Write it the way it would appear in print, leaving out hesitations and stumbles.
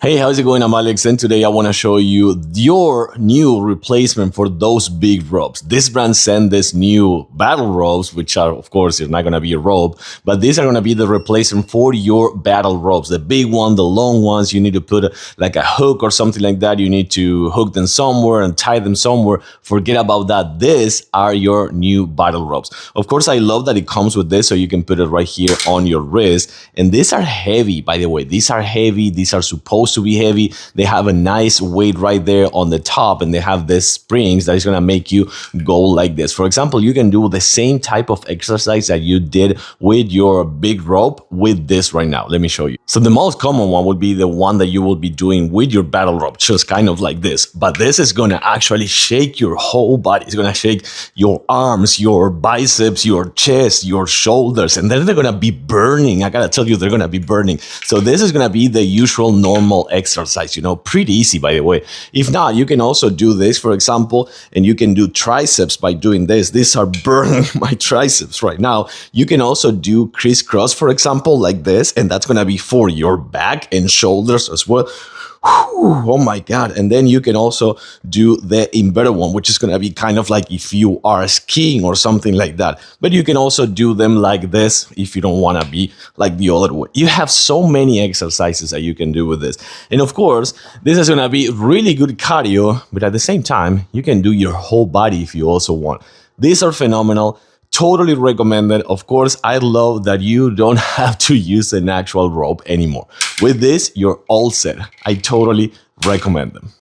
Hey, how's it going? I'm Alex, and today I want to show you your new replacement for those big ropes. This brand sent this new battle ropes, which are, of course, it's not going to be a rope, but these are going to be the replacement for your battle ropes. The big one, the long ones, you need to put like a hook or something like that. You need to hook them somewhere and tie them somewhere. Forget about that. These are your new battle ropes. Of course, I love that it comes with this, so you can put it right here on your wrist. And these are heavy, by the way. These are heavy. These are supposed to be heavy. They have a nice weight right there on the top, and they have these springs that is going to make you go like this. For example, you can do the same type of exercise that you did with your big rope with this right now. Let me show you. So the most common one would be the one that you will be doing with your battle rope, just kind of like this. But this is going to actually shake your whole body. It's going to shake your arms, your biceps, your chest, your shoulders, and then they're going to be burning. I got to tell you, they're going to be burning. So this is going to be the usual normal exercise, pretty easy, by the way. If not, you can also do this, for example, and you can do triceps by doing this. These are burning my triceps right now. You can also do crisscross, for example, like this, and that's going to be for your back and shoulders as well. Oh my God. And then you can also do the inverted one, which is going to be kind of like if you are skiing or something like that. But you can also do them like this if you don't want to be like the other way. You have so many exercises that you can do with this. And of course, this is going to be really good cardio, but at the same time, you can do your whole body if you also want. These are phenomenal. Totally recommended. Of course, I love that you don't have to use an actual rope anymore. With this, you're all set. I totally recommend them.